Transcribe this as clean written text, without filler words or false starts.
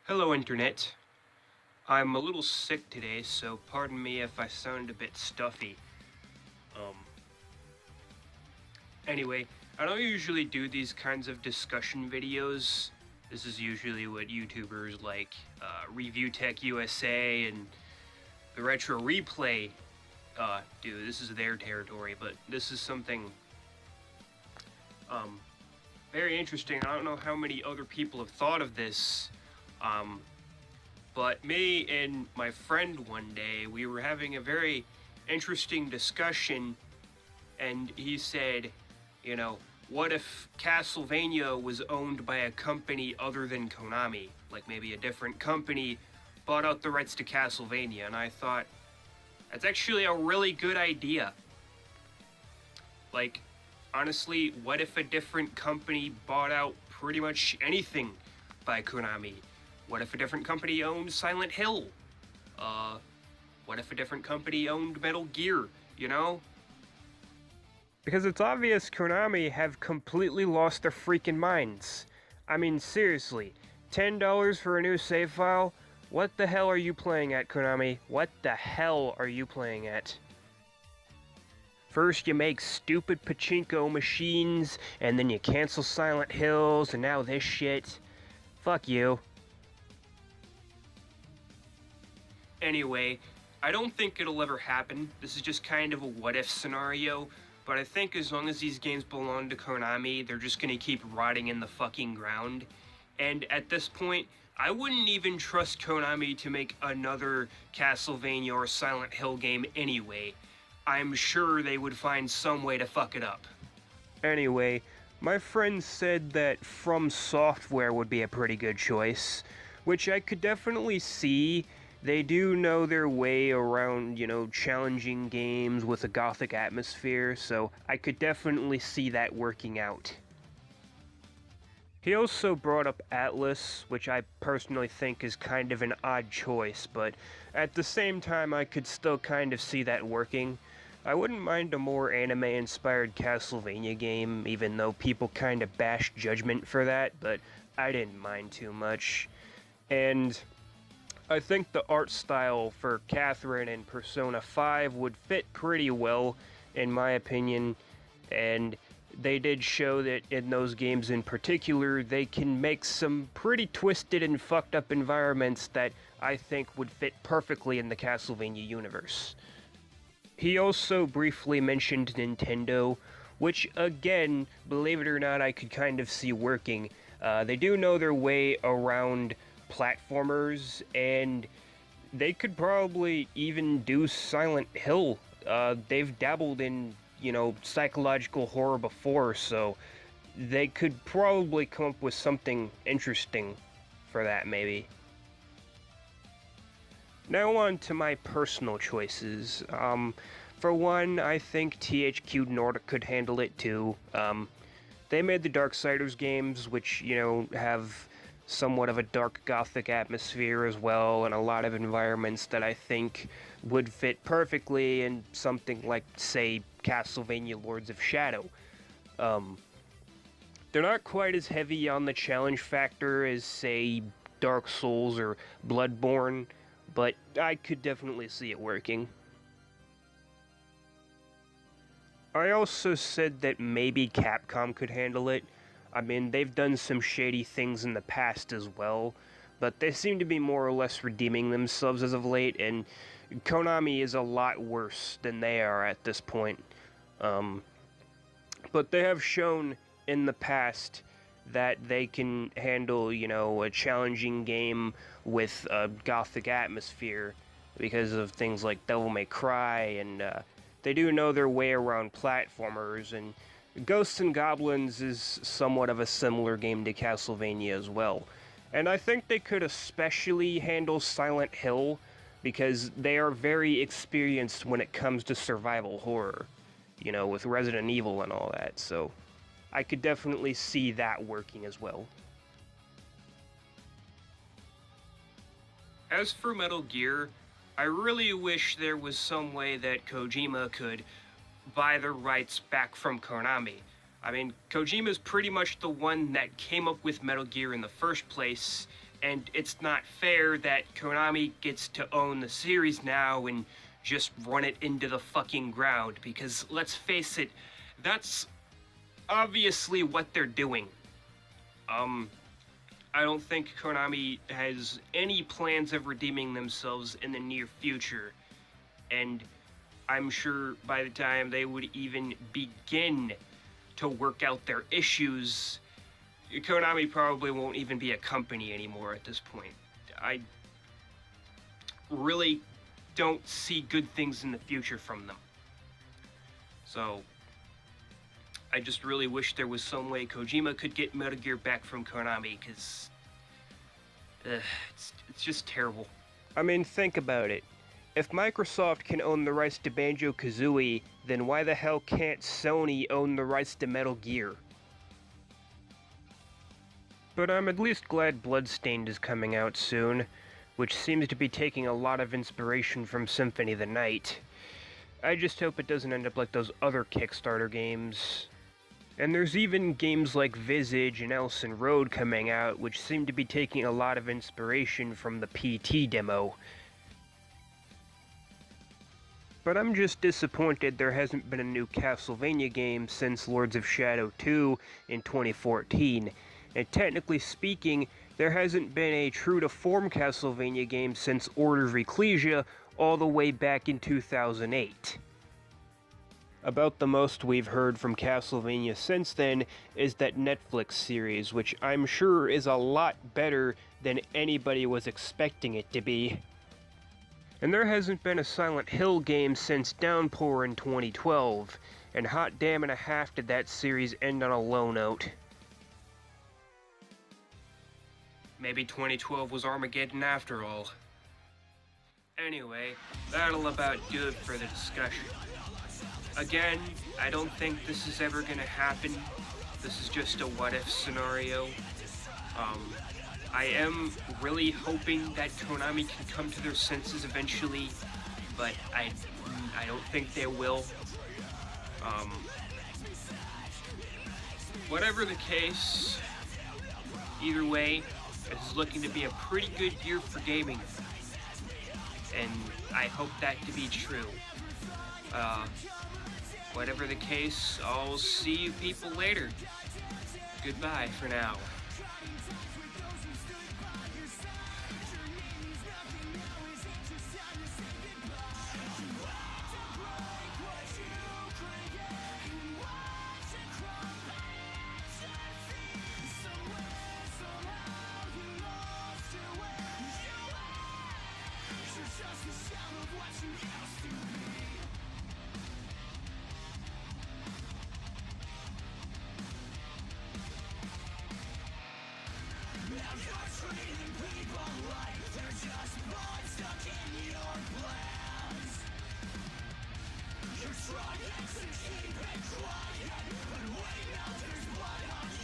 Hello, Internet. I'm a little sick today, so pardon me if I sound a bit stuffy. Um, anyway, I don't usually do these kinds of discussion videos. This is usually what YouTubers like Review Tech USA and the Retro Replay do. This is their territory, but this is something very interesting. I don't know how many other people have thought of this. But me and my friend one day, we were having a very interesting discussion, and he said, what if Castlevania was owned by a company other than Konami? Like maybe a different company bought out the rights to Castlevania, and I thought, that's actually a really good idea. Like, honestly, what if a different company bought out pretty much anything by Konami? What if a different company owned Silent Hill? What if a different company owned Metal Gear, Because it's obvious Konami have completely lost their freaking minds. I mean, seriously, $10 for a new save file? What the hell are you playing at, Konami? What the hell are you playing at? First you make stupid pachinko machines, and then you cancel Silent Hills, and now this shit. Fuck you. Anyway, I don't think it'll ever happen. This is just kind of a what-if scenario, but I think as long as these games belong to Konami, they're just gonna keep rotting in the fucking ground. And at this point, I wouldn't even trust Konami to make another Castlevania or Silent Hill game anyway. I'm sure they would find some way to fuck it up. Anyway, my friend said that From Software would be a pretty good choice, which I could definitely see. They do know their way around, challenging games with a gothic atmosphere, so I could definitely see that working out. He also brought up Atlas, which I personally think is kind of an odd choice, but at the same time I could still kind of see that working. I wouldn't mind a more anime-inspired Castlevania game, even though people kind of bash Judgment for that, but I didn't mind too much. And I think the art style for Catherine and Persona 5 would fit pretty well, in my opinion, and they did show that in those games in particular, they can make some pretty twisted and fucked up environments that I think would fit perfectly in the Castlevania universe. He also briefly mentioned Nintendo, which again, believe it or not, I could kind of see working. They do know their way around platformers, and they could probably even do Silent Hill. They've dabbled in, psychological horror before, so they could probably come up with something interesting for that, maybe. Now on to my personal choices. For one, I think THQ Nordic could handle it too. They made the Darksiders games, which, have somewhat of a dark gothic atmosphere as well, and a lot of environments that I think would fit perfectly in something like, say, Castlevania Lords of Shadow. They're not quite as heavy on the challenge factor as, say, Dark Souls or Bloodborne, but I could definitely see it working. I also said that maybe Capcom could handle it. I mean, they've done some shady things in the past as well, but they seem to be more or less redeeming themselves as of late, and Konami is a lot worse than they are at this point. But they have shown in the past that they can handle, a challenging game with a gothic atmosphere because of things like Devil May Cry, and they do know their way around platformers, and Ghosts and Goblins is somewhat of a similar game to Castlevania as well. And I think they could especially handle Silent Hill, because they are very experienced when it comes to survival horror, with Resident Evil and all that, so I could definitely see that working as well. As for Metal Gear, I really wish there was some way that Kojima could buy the rights back from Konami. I mean, Kojima's pretty much the one that came up with Metal Gear in the first place, And it's not fair that Konami gets to own the series now and just run it into the fucking ground, because let's face it, that's obviously what they're doing. I don't think Konami has any plans of redeeming themselves in the near future, and I'm sure by the time they would even begin to work out their issues, Konami probably won't even be a company anymore at this point. I really don't see good things in the future from them. So, I just really wish there was some way Kojima could get Metal Gear back from Konami, because it's just terrible. I mean, think about it. If Microsoft can own the rights to Banjo-Kazooie, then why the hell can't Sony own the rights to Metal Gear? But I'm at least glad Bloodstained is coming out soon, which seems to be taking a lot of inspiration from Symphony of the Night. I just hope it doesn't end up like those other Kickstarter games. And there's even games like Visage and Elson Road coming out, which seem to be taking a lot of inspiration from the PT demo. But I'm just disappointed there hasn't been a new Castlevania game since Lords of Shadow 2 in 2014. And technically speaking, there hasn't been a true-to-form Castlevania game since Order of Ecclesia all the way back in 2008. About the most we've heard from Castlevania since then is that Netflix series, which I'm sure is a lot better than anybody was expecting it to be. And there hasn't been a Silent Hill game since Downpour in 2012, and hot damn and a half did that series end on a low note. Maybe 2012 was Armageddon after all. Anyway, that'll about do it for the discussion. Again, I don't think this is ever gonna happen. This is just a what-if scenario. I am really hoping that Konami can come to their senses eventually, but I don't think they will. Whatever the case, either way, it's looking to be a pretty good year for gaming, and I hope that to be true. Whatever the case, I'll see you people later. Goodbye for now.